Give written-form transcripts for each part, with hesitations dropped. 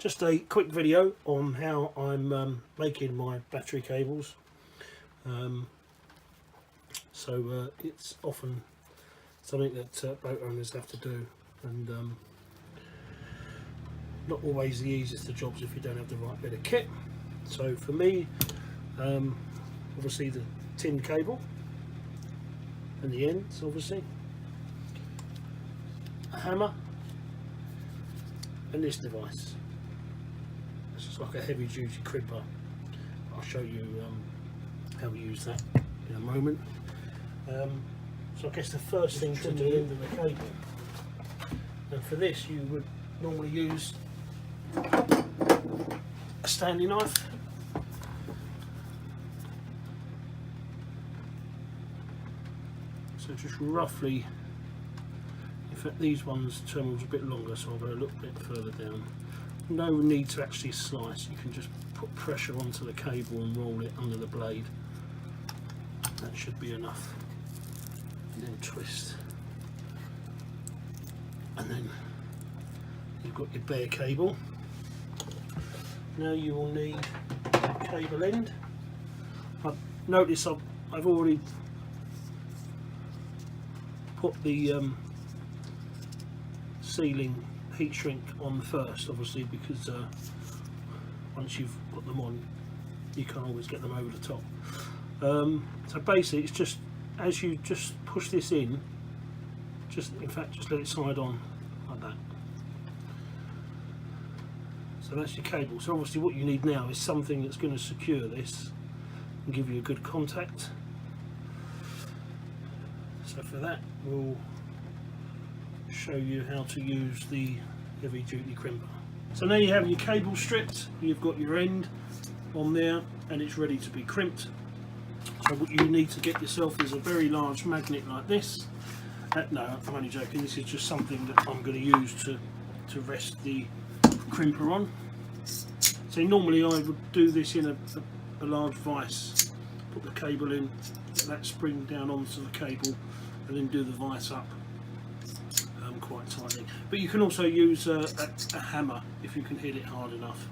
Just a quick video on how I'm making my battery cables. It's often something that boat owners have to do, and not always the easiest of jobs if you don't have the right bit of kit. So for me, obviously the tin cable and the ends, obviously a hammer, and this device. It's just like a heavy duty crimper. I'll show you how we use that in a moment. So I guess the first thing to do is the end of the cable, and for this you would normally use a Stanley knife. So just roughly, in fact these ones terminals a bit longer, so I'll go a little bit further down. No need to actually slice, you can just put pressure onto the cable and roll it under the blade. That should be enough. And then twist. And then you've got your bare cable. Now you will need a cable end. Notice I've already put the sealing heat shrink on first, obviously, because once you've got them on you can't always get them over the top. So basically it's just, as you just push this in, just let it slide on like that. So that's your cable. So obviously what you need now is something that's going to secure this and give you a good contact. So for that we'll show you how to use the heavy duty crimper. So now you have your cable stripped, you've got your end on there and it's ready to be crimped. So what you need to get yourself is a very large magnet like this. No, I'm only joking, this is just something that I'm going to use to rest the crimper on. So normally I would do this in a large vise, put the cable in, get that spring down onto the cable and then do the vise up quite tightly. But you can also use a hammer if you can hit it hard enough.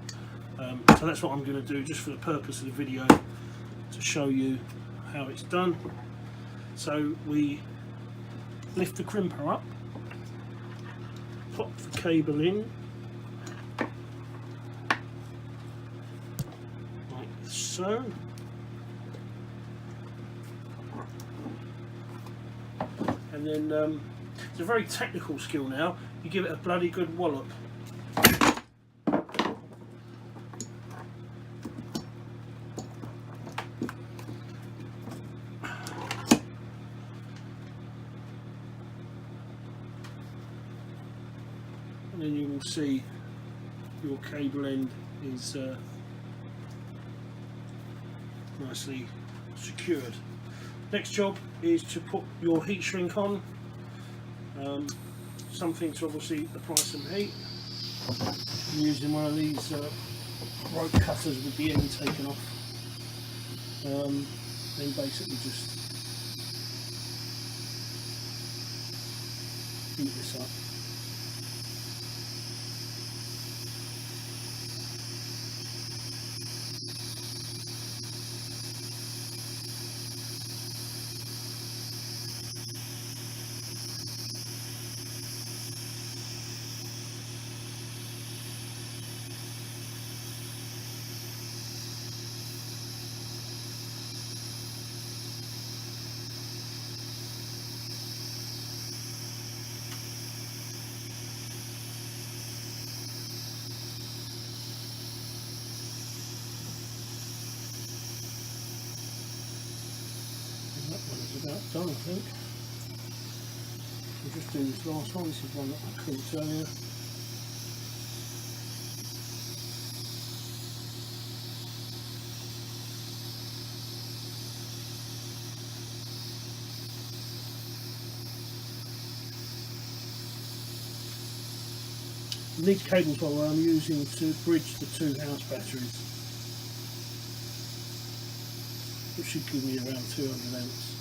So that's what I'm going to do just for the purpose of the video, to show you how it's done. So we lift the crimper up, pop the cable in like so, and then it's a very technical skill now, you give it a bloody good wallop. And then you will see your cable end is nicely secured. Next job is to put your heat shrink on. Something to obviously apply some heat. I'm using one of these rope cutters with the end taken off. Then basically just heat this up. That one is about done, I think. We'll just do this last one. This is one that I couldn't tell you. And these cables, by the way, I'm using to bridge the two house batteries, which should give me around 200 amps.